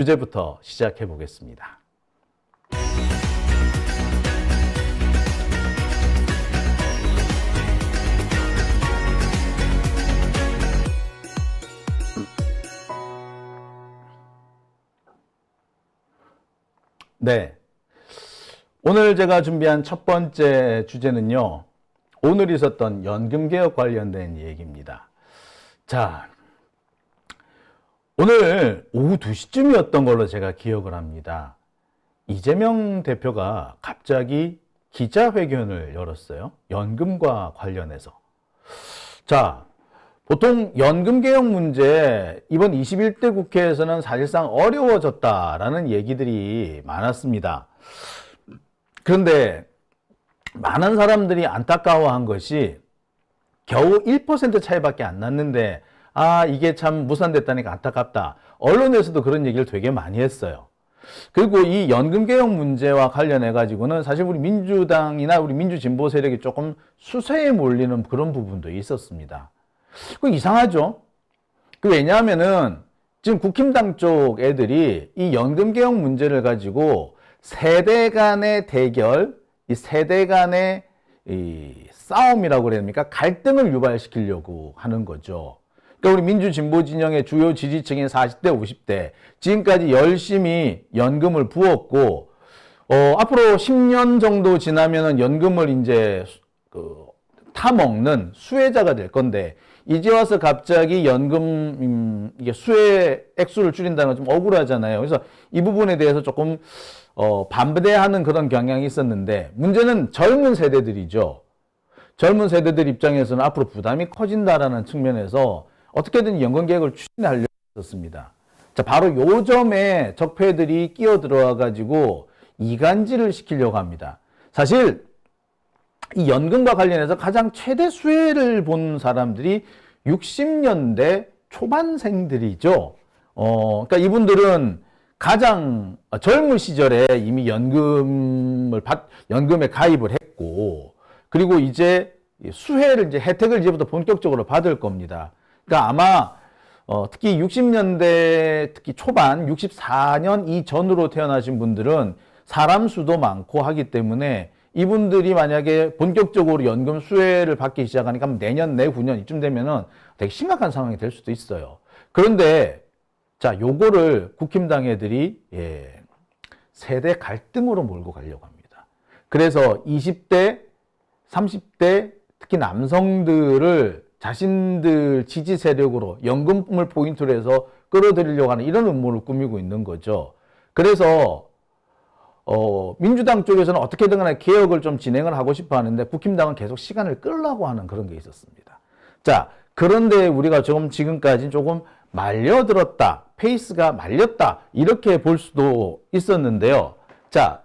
주제부터 시작해 보겠습니다. 네. 오늘 제가 준비한 첫 번째 주제는요, 오늘 있었던 연금개혁 관련된 얘기입니다. 자, 오늘 오후 2시쯤이었던 걸로 제가 기억을 합니다. 이재명 대표가 갑자기 기자회견을 열었어요. 연금과 관련해서. 자, 보통 연금개혁 문제, 이번 21대 국회에서는 사실상 어려워졌다라는 얘기들이 많았습니다. 그런데 많은 사람들이 안타까워한 것이 겨우 1% 차이밖에 안 났는데, 이게 참 무산됐다니까 안타깝다. 언론에서도 그런 얘기를 되게 많이 했어요. 그리고 이 연금개혁 문제와 관련해가지고는 사실 우리 민주당이나 우리 민주진보 세력이 조금 수세에 몰리는 그런 부분도 있었습니다. 그 이상하죠? 왜냐하면은 지금 국힘당 쪽 애들이 이 연금개혁 문제를 가지고 세대 간의 대결, 이 세대 간의 이 싸움이라고 그래야 됩니까? 갈등을 유발시키려고 하는 거죠. 그러니까 우리 민주진보 진영의 주요 지지층인 40대, 50대, 지금까지 열심히 연금을 부었고, 앞으로 10년 정도 지나면은 연금을 이제 타먹는 수혜자가 될 건데, 이제 와서 갑자기 연금, 이게 수혜 액수를 줄인다는 건 좀 억울하잖아요. 그래서 이 부분에 대해서 조금, 반대하는 그런 경향이 있었는데, 문제는 젊은 세대들이죠. 젊은 세대들 입장에서는 앞으로 부담이 커진다라는 측면에서 어떻게든 연금개혁을 추진하려고 했었습니다. 자, 바로 요 점에 적폐들이 끼어 들어와 가지고 이간질을 시키려고 합니다. 사실 이 연금과 관련해서 가장 최대 수혜를 본 사람들이 60년대 초반생들이죠. 그러니까 이분들은 가장 젊은 시절에 이미 연금에 가입을 했고, 그리고 이제 수혜를, 이제 혜택을 이제부터 본격적으로 받을 겁니다. 그러니까 아마, 특히 60년대, 특히 초반, 64년 이전으로 태어나신 분들은 사람 수도 많고 하기 때문에 이분들이 만약에 본격적으로 연금 수혜를 받기 시작하니까 내년, 내후년 이쯤 되면은 되게 심각한 상황이 될 수도 있어요. 그런데, 자, 요거를 국힘당 애들이, 세대 갈등으로 몰고 가려고 합니다. 그래서 20대, 30대, 특히 남성들을 자신들 지지 세력으로 연금을 포인트로 해서 끌어들이려고 하는 이런 음모를 꾸미고 있는 거죠. 그래서 민주당 쪽에서는 어떻게든 간에 개혁을 좀 진행을 하고 싶어 하는데 국힘당은 계속 시간을 끌려고 하는 그런 게 있었습니다. 자, 그런데 우리가 지금까지 조금 말려들었다, 페이스가 말렸다, 이렇게 볼 수도 있었는데요. 자,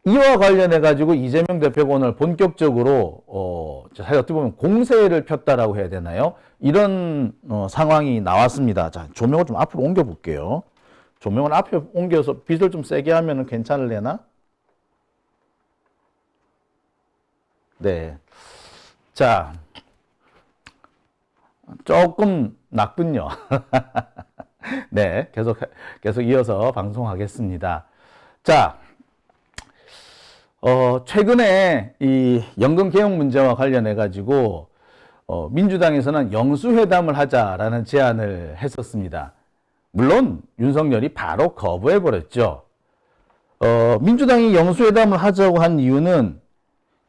이와 관련해 가지고 이재명 대표가 오늘 본격적으로 사실 어떻게 보면 공세를 폈다라고 해야 되나요? 이런 상황이 나왔습니다. 자, 조명을 좀 앞으로 옮겨 볼게요. 조명을 앞에 옮겨서 빛을 좀 세게 하면 괜찮을래나? 네. 자, 조금 낮군요. 네, 계속 이어서 방송하겠습니다. 자, 최근에 이 연금 개혁 문제와 관련해 가지고 민주당에서는 영수회담을 하자라는 제안을 했었습니다. 물론 윤석열이 바로 거부해 버렸죠. 민주당이 영수회담을 하자고 한 이유는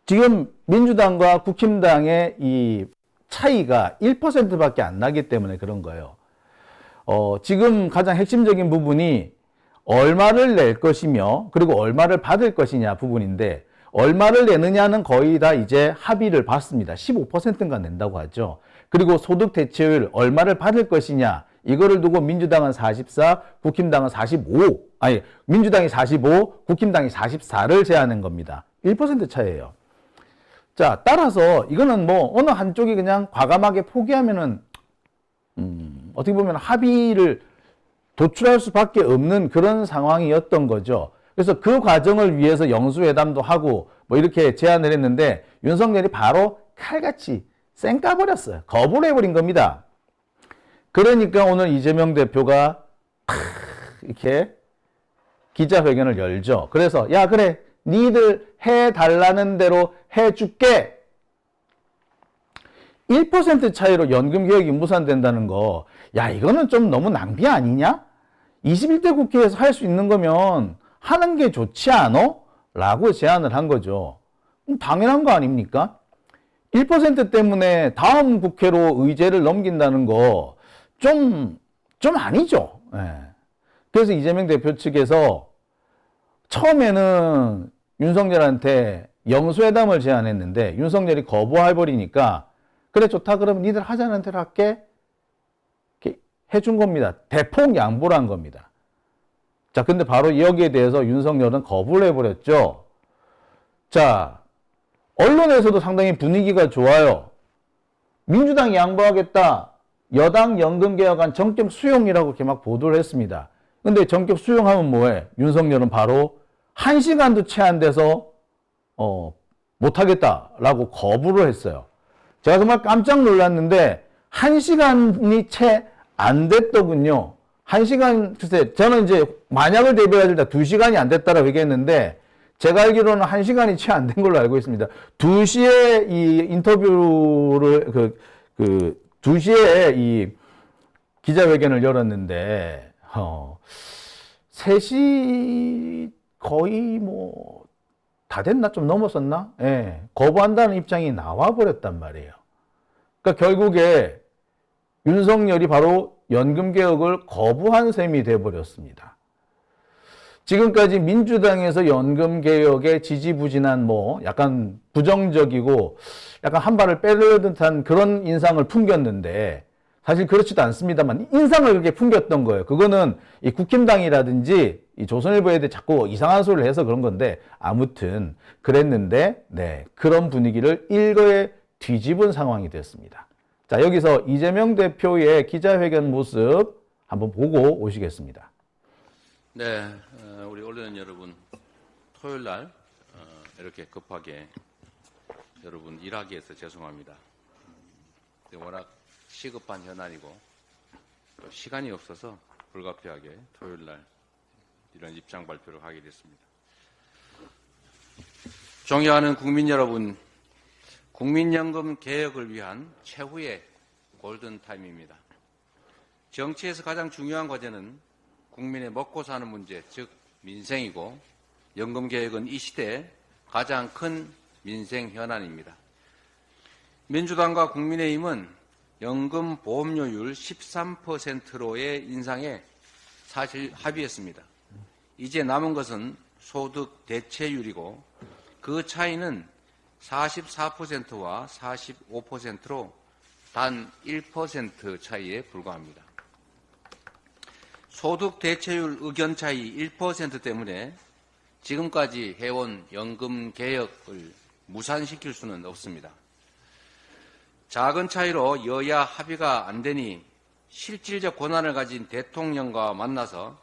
지금 민주당과 국힘당의 이 차이가 1%밖에 안 나기 때문에 그런 거예요. 지금 가장 핵심적인 부분이 얼마를 낼 것이며 그리고 얼마를 받을 것이냐 부분인데, 얼마를 내느냐는 거의 다 이제 합의를 봤습니다. 15%인가 낸다고 하죠. 그리고 소득 대체율 얼마를 받을 것이냐, 이거를 두고 민주당은 44, 국힘당은 45, 민주당이 45, 국힘당이 44를 제안한 겁니다. 1% 차이예요. 자, 따라서 이거는 뭐 어느 한쪽이 그냥 과감하게 포기하면은 어떻게 보면 합의를 도출할 수밖에 없는 그런 상황이었던 거죠. 그래서 그 과정을 위해서 영수회담도 하고 뭐 이렇게 제안을 했는데 윤석열이 바로 칼같이 쌩까버렸어요. 거부를 해버린 겁니다. 그러니까 오늘 이재명 대표가 이렇게 기자회견을 열죠. 그래서 야 그래 니들 해달라는 대로 해줄게. 1% 차이로 연금개혁이 무산된다는 거, 야 이거는 좀 너무 낭비 아니냐? 21대 국회에서 할 수 있는 거면 하는 게 좋지 않아? 라고 제안을 한 거죠. 당연한 거 아닙니까? 1% 때문에 다음 국회로 의제를 넘긴다는 거 좀 아니죠. 예. 그래서 이재명 대표 측에서 처음에는 윤석열한테 영수회담을 제안했는데 윤석열이 거부해버리니까 그래 좋다 그러면 니들 하자는 대로 할게 이렇게 해준 겁니다. 대폭 양보를 한 겁니다. 자, 근데 바로 여기에 대해서 윤석열은 거부를 해버렸죠. 자, 언론에서도 상당히 분위기가 좋아요. 민주당이 양보하겠다. 여당 연금개혁안 전격 수용이라고 이렇게 막 보도를 했습니다. 근데 전격 수용하면 뭐해? 윤석열은 바로 1시간도 채 안 돼서 못하겠다라고 거부를 했어요. 제가 정말 깜짝 놀랐는데 1시간이 채 안 됐더군요. 1시간, 글쎄 저는 이제 만약을 대비해야 될때 2시간이 안 됐다라고 얘기했는데 제가 알기로는 1시간이 채 안 된 걸로 알고 있습니다. 2시에 이 인터뷰를 2시에 이 기자회견을 열었는데 3시 거의 뭐 다 됐나? 좀 넘었었나? 예. 거부한다는 입장이 나와 버렸단 말이에요. 그러니까 결국에 윤석열이 바로 연금개혁을 거부한 셈이 돼버렸습니다. 지금까지 민주당에서 연금개혁에 지지부진한 뭐 약간 부정적이고 약간 한 발을 빼려는 듯한 그런 인상을 풍겼는데 사실 그렇지도 않습니다만 인상을 그렇게 풍겼던 거예요. 그거는 이 국힘당이라든지 이 조선일보에 대해 자꾸 이상한 소리를 해서 그런 건데 아무튼 그랬는데 네, 그런 분위기를 일거에 뒤집은 상황이 됐습니다. 자, 여기서 이재명 대표의 기자회견 모습 한번 보고 오시겠습니다. 네, 우리 언론 여러분, 토요일 날 이렇게 급하게 여러분 일하기 위해서 죄송합니다. 워낙 시급한 현안이고 또 시간이 없어서 불가피하게 토요일 날 이런 입장 발표를 하게 됐습니다. 존경하는 국민 여러분, 국민연금 개혁을 위한 최후의 골든타임입니다. 정치에서 가장 중요한 과제는 국민의 먹고 사는 문제, 즉 민생이고 연금개혁은 이 시대의 가장 큰 민생 현안입니다. 민주당과 국민의힘은 연금 보험료율 13%로의 인상에 사실 합의했습니다. 이제 남은 것은 소득 대체율이고 그 차이는 44%와 45%로 단 1% 차이에 불과합니다. 소득 대체율 의견 차이 1% 때문에 지금까지 해온 연금 개혁을 무산시킬 수는 없습니다. 작은 차이로 여야 합의가 안 되니 실질적 권한을 가진 대통령과 만나서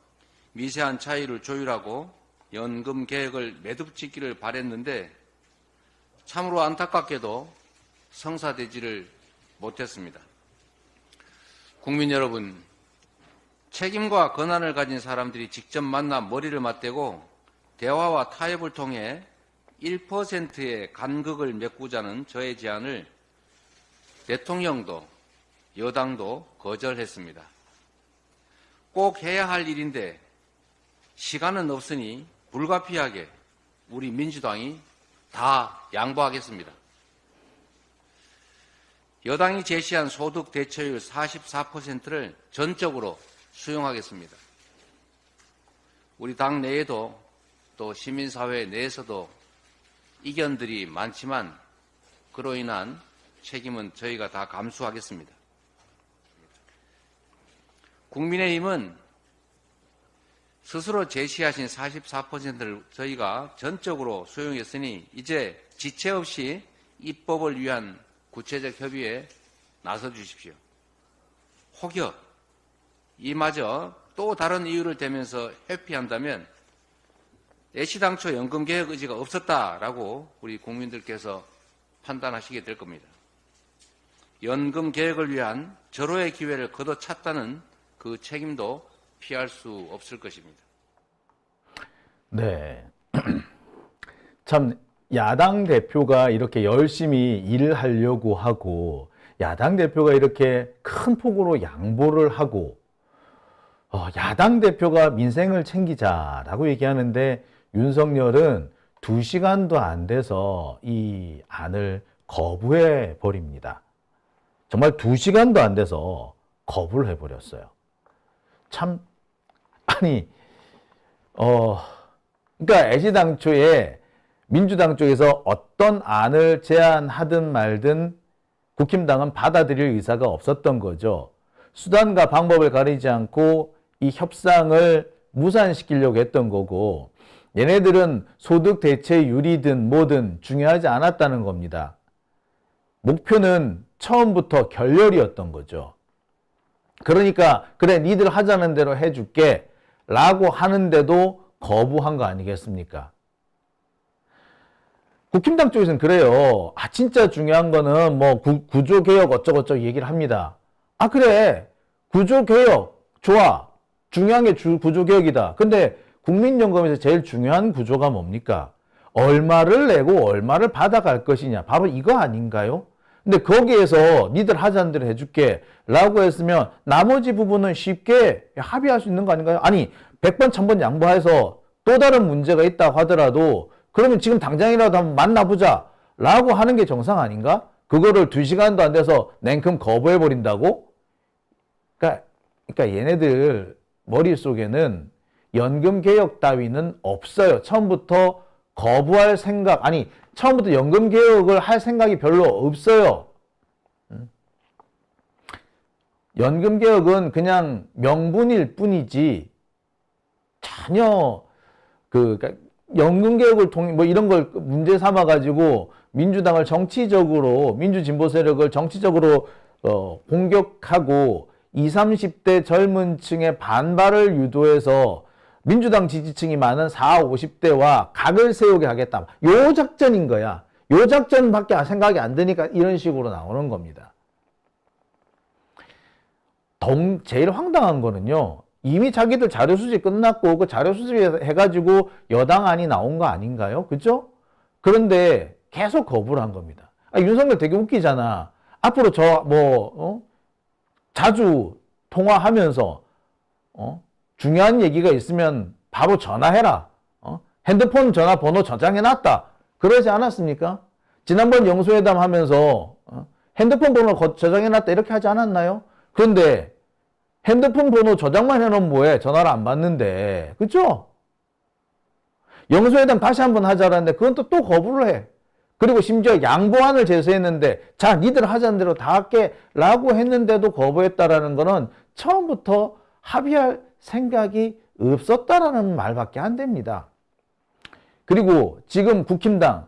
미세한 차이를 조율하고 연금 개혁을 매듭짓기를 바랬는데 참으로 안타깝게도 성사되지를 못했습니다. 국민 여러분, 책임과 권한을 가진 사람들이 직접 만나 머리를 맞대고 대화와 타협을 통해 1%의 간극을 메꾸자는 저의 제안을 대통령도 여당도 거절했습니다. 꼭 해야 할 일인데 시간은 없으니 불가피하게 우리 민주당이 다 양보하겠습니다. 여당이 제시한 소득 대체율 44%를 전적으로 수용하겠습니다. 우리 당 내에도 또 시민사회 내에서도 이견들이 많지만 그로 인한 책임은 저희가 다 감수하겠습니다. 국민의힘은 스스로 제시하신 44%를 저희가 전적으로 수용했으니 이제 지체 없이 입법을 위한 구체적 협의에 나서 주십시오. 혹여 이마저 또 다른 이유를 대면서 회피한다면 애시당초 연금개혁 의지가 없었다라고 우리 국민들께서 판단하시게 될 겁니다. 연금개혁을 위한 절호의 기회를 걷어찼다는 그 책임도 피할 수 없을 것입니다. 네. 참, 야당 대표가 이렇게 열심히 일을 하려고 하고, 야당 대표가 이렇게 큰 폭으로 양보를 하고, 야당 대표가 민생을 챙기자라고 얘기하는데, 윤석열은 2시간도 안 돼서 이 안을 거부해 버립니다. 정말 2시간도 안 돼서 거부를 해버렸어요. 참, 아니, 그러니까 애시당초에 민주당 쪽에서 어떤 안을 제안하든 말든 국힘당은 받아들일 의사가 없었던 거죠. 수단과 방법을 가리지 않고 이 협상을 무산시키려고 했던 거고, 얘네들은 소득 대체율이든 뭐든 중요하지 않았다는 겁니다. 목표는 처음부터 결렬이었던 거죠. 그러니까 그래 니들 하자는 대로 해줄게 라고 하는데도 거부한 거 아니겠습니까? 국힘당 쪽에서는 그래요. 진짜 중요한 거는 뭐 구조개혁 어쩌고저쩌고 얘기를 합니다. 그래 구조개혁 좋아. 중요한 게 구조개혁이다. 근데 국민연금에서 제일 중요한 구조가 뭡니까? 얼마를 내고 얼마를 받아갈 것이냐. 바로 이거 아닌가요? 근데 거기에서 니들 하자는 대로 해줄게 라고 했으면 나머지 부분은 쉽게 합의할 수 있는 거 아닌가요? 아니 100번 1000번 양보해서 또 다른 문제가 있다고 하더라도 그러면 지금 당장이라도 한번 만나보자 라고 하는 게 정상 아닌가? 그거를 2시간도 안 돼서 냉큼 거부해버린다고? 그러니까 얘네들 머릿속에는 연금개혁 따위는 없어요. 처음부터 거부할 생각, 처음부터 연금개혁을 할 생각이 별로 없어요. 연금개혁은 그냥 명분일 뿐이지 전혀 그러니까 연금개혁을 이런 걸 문제 삼아가지고 민주당을 정치적으로 민주진보 세력을 정치적으로 공격하고 20, 30대 젊은 층의 반발을 유도해서 민주당 지지층이 많은 40, 50대와 각을 세우게 하겠다. 요 작전인 거야. 요 작전밖에 생각이 안 드니까 이런 식으로 나오는 겁니다. 제일 황당한 거는요. 이미 자기들 자료 수집 끝났고 그 자료 수집해가지고 여당안이 나온 거 아닌가요? 그죠? 그런데 계속 거부를 한 겁니다. 윤석열 되게 웃기잖아. 앞으로 자주 통화하면서 중요한 얘기가 있으면 바로 전화해라. 핸드폰 전화번호 저장해놨다. 그러지 않았습니까? 지난번 영수회담 하면서 핸드폰 번호 저장해놨다 이렇게 하지 않았나요? 그런데 핸드폰 번호 저장만 해놓으면 뭐해? 전화를 안 받는데. 그죠? 영수회담 다시 한번 하자라는데 그건 또 거부를 해. 그리고 심지어 양보안을 제시했는데 자 니들 하자는 대로 다 할게 라고 했는데도 거부했다라는 거는 처음부터 합의할 생각이 없었다라는 말밖에 안 됩니다. 그리고 지금 국힘당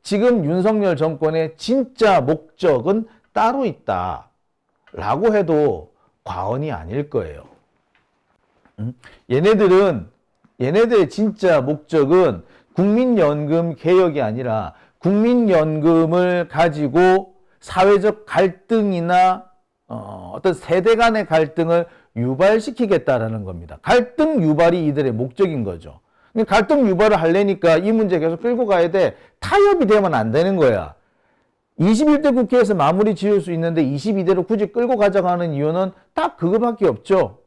지금 윤석열 정권의 진짜 목적은 따로 있다 라고 해도 과언이 아닐 거예요. 얘네들의 진짜 목적은 국민연금 개혁이 아니라 국민연금을 가지고 사회적 갈등이나 어떤 세대 간의 갈등을 유발시키겠다라는 겁니다. 갈등 유발이 이들의 목적인 거죠. 갈등 유발을 하려니까 이 문제 계속 끌고 가야 돼. 타협이 되면 안 되는 거야. 21대 국회에서 마무리 지을 수 있는데 22대로 굳이 끌고 가자고 하는 이유는 딱 그거밖에 없죠.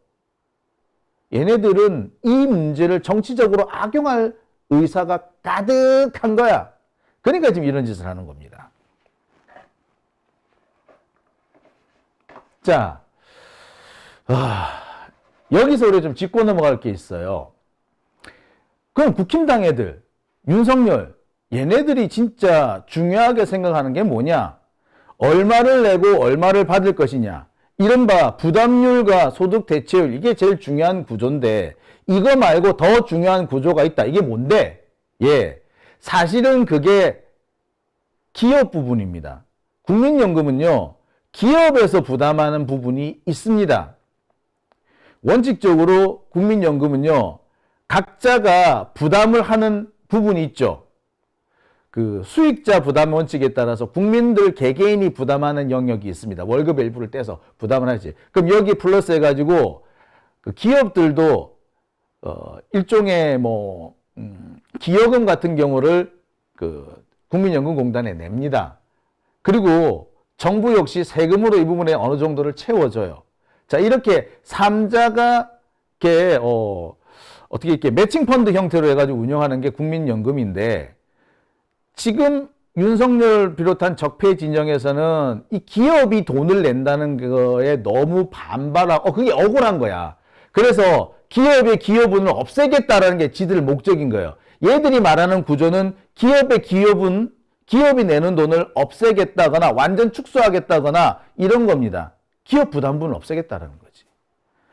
얘네들은 이 문제를 정치적으로 악용할 의사가 가득한 거야. 그러니까 지금 이런 짓을 하는 겁니다. 자, 여기서 우리 좀 짚고 넘어갈 게 있어요. 그럼 국힘당 애들, 윤석열, 얘네들이 진짜 중요하게 생각하는 게 뭐냐? 얼마를 내고 얼마를 받을 것이냐? 이른바 부담률과 소득 대체율, 이게 제일 중요한 구조인데 이거 말고 더 중요한 구조가 있다. 이게 뭔데? 사실은 그게 기업 부분입니다. 국민연금은요, 기업에서 부담하는 부분이 있습니다. 원칙적으로 국민연금은요, 각자가 부담을 하는 부분이 있죠. 그 수익자 부담 원칙에 따라서 국민들 개개인이 부담하는 영역이 있습니다. 월급 일부를 떼서 부담을 하지. 그럼 여기 플러스 해가지고 그 기업들도 일종의 뭐 기여금 같은 경우를 그 국민연금공단에 냅니다. 그리고 정부 역시 세금으로 이 부분에 어느 정도를 채워줘요. 자, 이렇게 삼자가 이렇게 어떻게 이렇게 매칭 펀드 형태로 해가지고 운영하는 게 국민연금인데, 지금 윤석열 비롯한 적폐 진영에서는 이 기업이 돈을 낸다는 거에 너무 반발하고, 그게 억울한 거야. 그래서 기업의 기여분을 없애겠다라는 게 지들 목적인 거예요. 얘들이 말하는 구조는 기업의 기여분, 기업이 내는 돈을 없애겠다거나 완전 축소하겠다거나 이런 겁니다. 기업 부담분을 없애겠다라는 거지.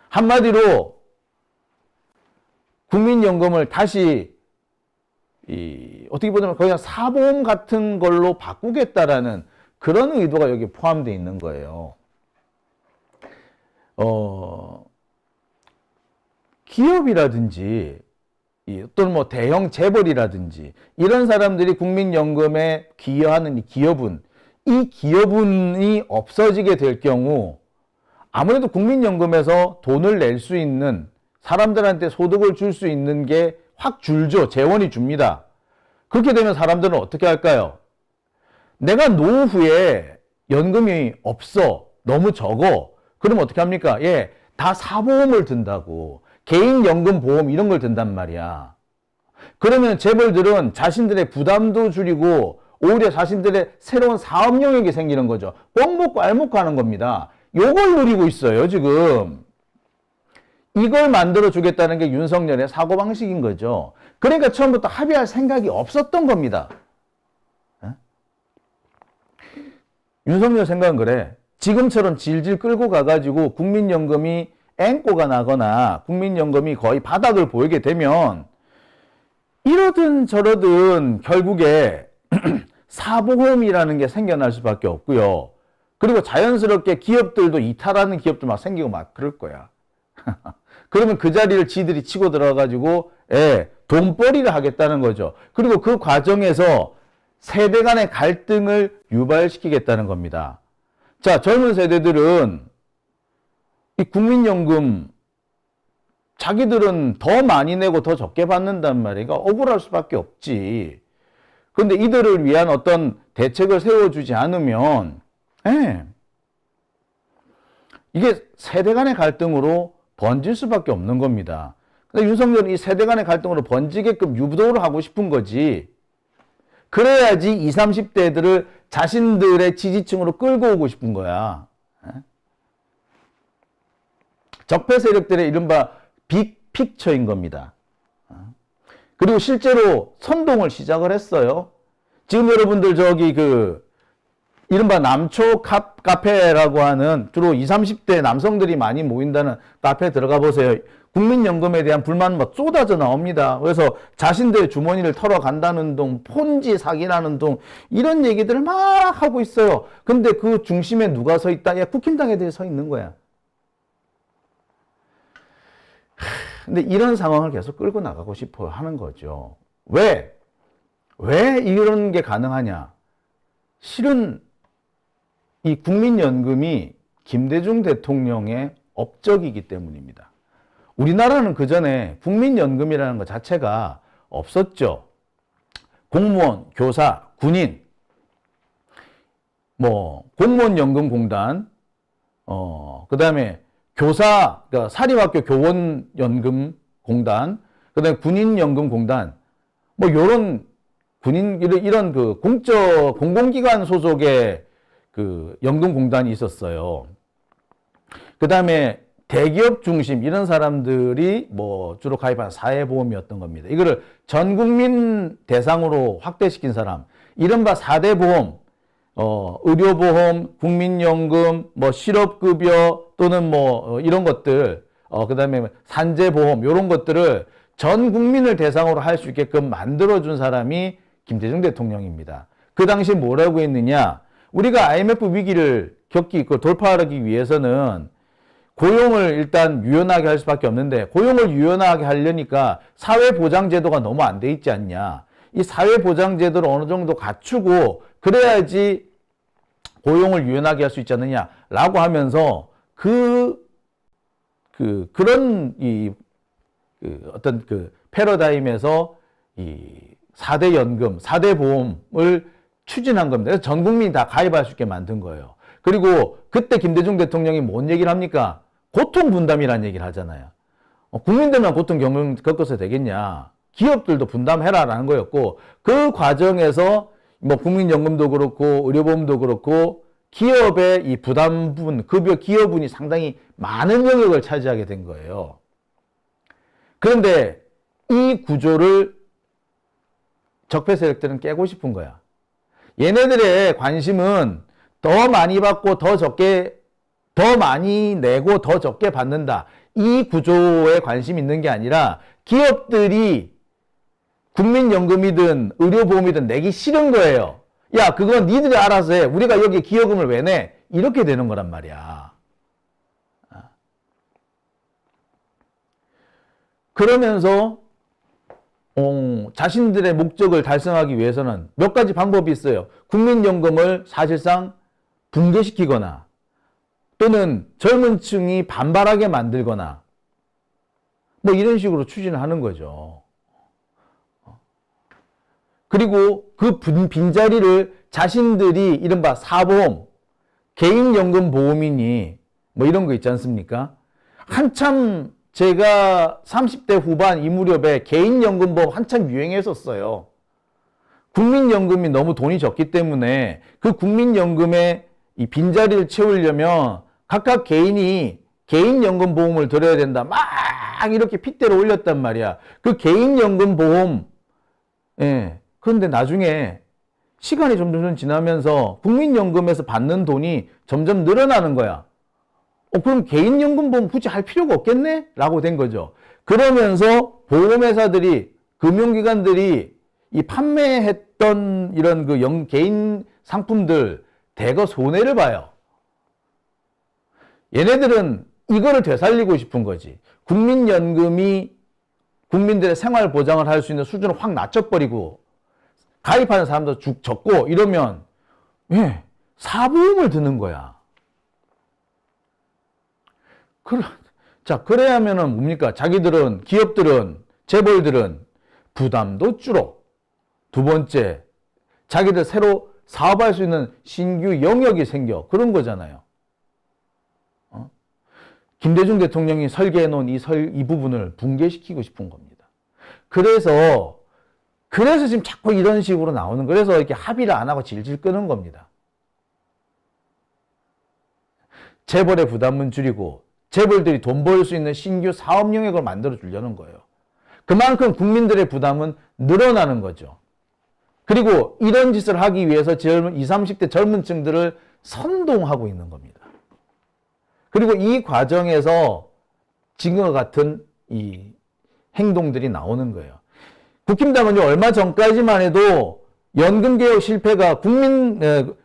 한마디로 국민연금을 다시 어떻게 보자면 그냥 사보험 같은 걸로 바꾸겠다라는 그런 의도가 여기 포함되어 있는 거예요. 기업이라든지 또는 뭐 대형 재벌이라든지 이런 사람들이 국민연금에 기여하는 이 기여분이 없어지게 될 경우 아무래도 국민연금에서 돈을 낼 수 있는, 사람들한테 소득을 줄 수 있는 게 확 줄죠. 재원이 줍니다. 그렇게 되면 사람들은 어떻게 할까요? 내가 노후에 연금이 없어, 너무 적어, 그러면 어떻게 합니까? 예, 다 사보험을 든다고, 개인연금보험 이런 걸 든단 말이야. 그러면 재벌들은 자신들의 부담도 줄이고 오히려 자신들의 새로운 사업 영역이 생기는 거죠. 뻥 먹고 알 먹고 하는 겁니다. 요걸 노리고 있어요, 지금. 이걸 만들어 주겠다는 게 윤석열의 사고방식인 거죠. 그러니까 처음부터 합의할 생각이 없었던 겁니다. 윤석열 생각은 그래. 지금처럼 질질 끌고 가가지고 국민연금이 앵꼬가 나거나 국민연금이 거의 바닥을 보이게 되면 이러든 저러든 결국에 사보험이라는 게 생겨날 수밖에 없고요. 그리고 자연스럽게 기업들도 이탈하는 기업도 막 생기고 막 그럴 거야. 그러면 그 자리를 지들이 치고 들어가가지고 돈벌이를 하겠다는 거죠. 그리고 그 과정에서 세대 간의 갈등을 유발시키겠다는 겁니다. 자, 젊은 세대들은 이 국민연금 자기들은 더 많이 내고 더 적게 받는단 말이야. 그러니까 억울할 수밖에 없지. 그런데 이들을 위한 어떤 대책을 세워주지 않으면 이게 세대 간의 갈등으로 번질 수밖에 없는 겁니다. 근데 윤석열은 이 세대 간의 갈등으로 번지게끔 유도를 하고 싶은 거지. 그래야지 20, 30대들을 자신들의 지지층으로 끌고 오고 싶은 거야. 적폐 세력들의 이른바 빅픽처인 겁니다. 그리고 실제로 선동을 시작을 했어요. 지금 여러분들 저기 이른바 남초 카페라고 하는 주로 20, 30대 남성들이 많이 모인다는 카페에 들어가 보세요. 국민연금에 대한 불만 막 쏟아져 나옵니다. 그래서 자신들의 주머니를 털어간다는 둥, 폰지 사기라는 둥, 이런 얘기들을 막 하고 있어요. 근데 그 중심에 누가 서 있다? 야, 국힘당에 대해 서 있는 거야. 근데 이런 상황을 계속 끌고 나가고 싶어 하는 거죠. 왜 이런 게 가능하냐? 실은 이 국민연금이 김대중 대통령의 업적이기 때문입니다. 우리나라는 그전에 국민연금이라는 것 자체가 없었죠. 공무원, 교사, 군인, 공무원연금공단, 그 다음에 교사, 그러니까 사립학교 교원연금공단, 그 다음에 군인연금공단, 이런 공공기관 소속의 연금공단이 있었어요. 그 다음에 대기업 중심 이런 사람들이 주로 가입한 사회보험이었던 겁니다. 이거를 전 국민 대상으로 확대시킨 사람, 이른바 4대 보험, 의료보험, 국민연금, 실업급여 또는 이런 것들, 그 다음에 산재보험, 이런 것들을 전 국민을 대상으로 할 수 있게끔 만들어준 사람이 김대중 대통령입니다. 그 당시 뭐라고 했느냐? 우리가 IMF 위기를 돌파하기 위해서는 고용을 일단 유연하게 할 수밖에 없는데, 고용을 유연하게 하려니까 사회보장제도가 너무 안 돼 있지 않냐. 이 사회보장제도를 어느 정도 갖추고 그래야지 고용을 유연하게 할 수 있지 않느냐라고 하면서 그 그런 어떤 패러다임에서 이 4대 연금, 4대 보험을 추진한 겁니다. 그래서 전 국민이 다 가입할 수 있게 만든 거예요. 그리고 그때 김대중 대통령이 뭔 얘기를 합니까? 고통 분담이라는 얘기를 하잖아요. 국민들만 고통 겪어서 되겠냐? 기업들도 분담해라라는 거였고, 그 과정에서 뭐 국민연금도 그렇고 의료보험도 그렇고 기업의 이 부담분, 급여 기여분이 상당히 많은 영역을 차지하게 된 거예요. 그런데 이 구조를 적폐 세력들은 깨고 싶은 거야. 얘네들의 관심은 더 많이 받고 더 적게, 더 많이 내고 더 적게 받는다. 이 구조에 관심이 있는 게 아니라 기업들이 국민연금이든 의료보험이든 내기 싫은 거예요. 야, 그건 니들이 알아서 해. 우리가 여기 기여금을 왜 내? 이렇게 되는 거란 말이야. 그러면서 자신들의 목적을 달성하기 위해서는 몇 가지 방법이 있어요. 국민연금을 사실상 붕괴시키거나 또는 젊은 층이 반발하게 만들거나 뭐 이런 식으로 추진을 하는 거죠. 그리고 그 빈자리를 자신들이 이른바 사보험, 개인연금보험이니 뭐 이런 거 있지 않습니까? 한참 제가 30대 후반 이 무렵에 개인연금보험 한참 유행했었어요. 국민연금이 너무 돈이 적기 때문에 그 국민연금의 이 빈자리를 채우려면 각각 개인이 개인연금보험을 들어야 된다. 막 이렇게 핏대로 올렸단 말이야. 그 개인연금보험, 예. 그런데 나중에 시간이 점점 지나면서 국민연금에서 받는 돈이 점점 늘어나는 거야. 그럼 개인연금보험 굳이 할 필요가 없겠네? 라고 된 거죠. 그러면서 보험회사들이, 금융기관들이 이 판매했던 이런 개인 상품들 대거 손해를 봐요. 얘네들은 이거를 되살리고 싶은 거지. 국민연금이 국민들의 생활 보장을 할 수 있는 수준을 확 낮춰버리고 가입하는 사람도 죽 적고 이러면 예, 사보험을 드는 거야. 자, 그래야면은 뭡니까? 자기들은, 기업들은, 재벌들은 부담도 줄어. 두 번째, 자기들 새로 사업할 수 있는 신규 영역이 생겨. 그런 거잖아요. 김대중 대통령이 설계해 놓은 이 부분을 붕괴시키고 싶은 겁니다. 그래서 지금 자꾸 이런 식으로 나오는, 그래서 이렇게 합의를 안 하고 질질 끄는 겁니다. 재벌의 부담은 줄이고, 재벌들이 돈 벌 수 있는 신규 사업 영역을 만들어 주려는 거예요. 그만큼 국민들의 부담은 늘어나는 거죠. 그리고 이런 짓을 하기 위해서 20, 30대 젊은 층들을 선동하고 있는 겁니다. 그리고 이 과정에서 지금과 같은 이 행동들이 나오는 거예요. 국힘당은요, 얼마 전까지만 해도 연금개혁 실패가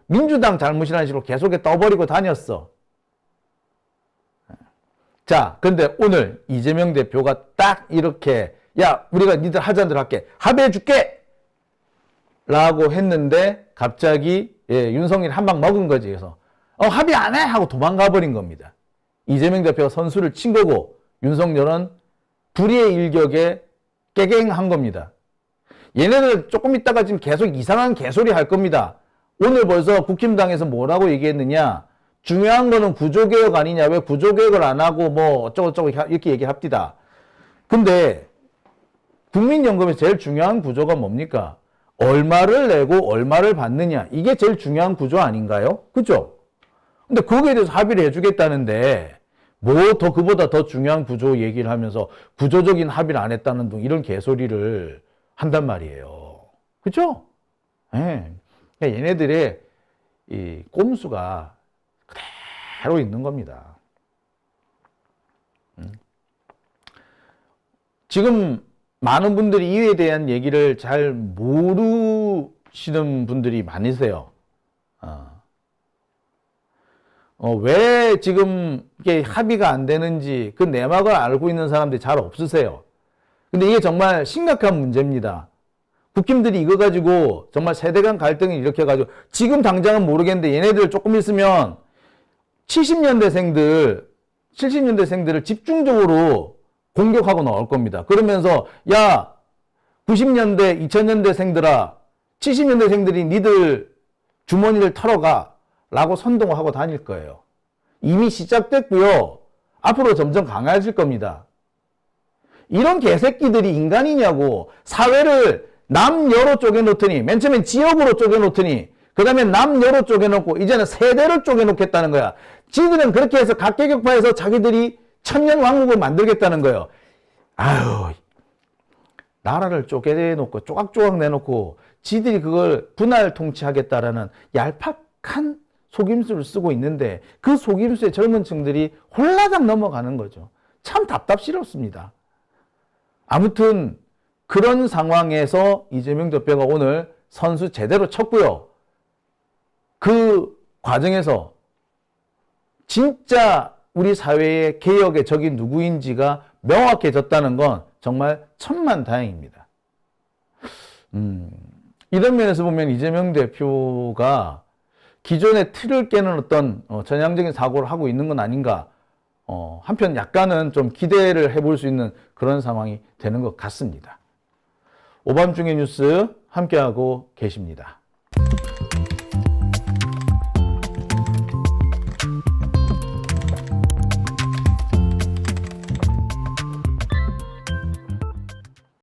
민주당 잘못이라는 식으로 계속 떠버리고 다녔어. 자, 근데 오늘 이재명 대표가 딱 이렇게, 야, 우리가 니들 하자는 대로 할게. 합의해 줄게! 라고 했는데, 갑자기, 윤석열이 한 방 먹은 거지. 그래서, 합의 안 해! 하고 도망가 버린 겁니다. 이재명 대표가 선수를 친 거고, 윤석열은 불의의 일격에 깨갱한 겁니다. 얘네들 조금 있다가 지금 계속 이상한 개소리 할 겁니다. 오늘 벌써 국힘당에서 뭐라고 얘기했느냐? 중요한 거는 구조개혁 아니냐? 왜 구조개혁을 안 하고 뭐 어쩌고저쩌고 이렇게 얘기합니다. 근데 국민연금에서 제일 중요한 구조가 뭡니까? 얼마를 내고 얼마를 받느냐? 이게 제일 중요한 구조 아닌가요? 그죠? 근데 거기에 대해서 합의를 해주겠다는데 뭐 그보다 더 중요한 구조 얘기를 하면서 구조적인 합의를 안 했다는 등 이런 개소리를 한단 말이에요. 그죠? 예. 그러니까 얘네들의 이 꼼수가 그대로 있는 겁니다. 지금 많은 분들이 이에 대한 얘기를 잘 모르시는 분들이 많으세요. 왜 지금 이게 합의가 안 되는지 그 내막을 알고 있는 사람들이 잘 없으세요. 근데 이게 정말 심각한 문제입니다. 국힘들이 이거 가지고 정말 세대 간 갈등을 일으켜가지고 지금 당장은 모르겠는데 얘네들 조금 있으면 70년대생들 70년대생들을 집중적으로 공격하고 나올 겁니다. 그러면서 야 90년대 2000년대생들아 70년대생들이 니들 주머니를 털어가 라고 선동을 하고 다닐 거예요. 이미 시작됐고요. 앞으로 점점 강해질 겁니다. 이런 개새끼들이 인간이냐고. 사회를 남여로 쪼개놓더니 맨 처음엔 지역으로 쪼개놓더니 그 다음에 남여로 쪼개놓고 이제는 세대를 쪼개놓겠다는 거야. 지들은 그렇게 해서 각계격파해서 자기들이 천년왕국을 만들겠다는 거예요. 아유, 나라를 쪼개놓고 쪼각쪼각 내놓고 지들이 그걸 분할 통치하겠다라는 얄팍한 속임수를 쓰고 있는데 그 속임수에 젊은 층들이 홀라당 넘어가는 거죠. 참 답답스럽습니다. 아무튼 그런 상황에서 이재명 대표가 오늘 선수 제대로 쳤고요. 그 과정에서 진짜 우리 사회의 개혁의 적이 누구인지가 명확해졌다는 건 정말 천만다행입니다. 이런 면에서 보면 이재명 대표가 기존의 틀을 깨는 어떤 전향적인 사고를 하고 있는 건 아닌가. 한편 약간은 좀 기대를 해볼 수 있는 그런 상황이 되는 것 같습니다. 오밤중의 뉴스 함께하고 계십니다.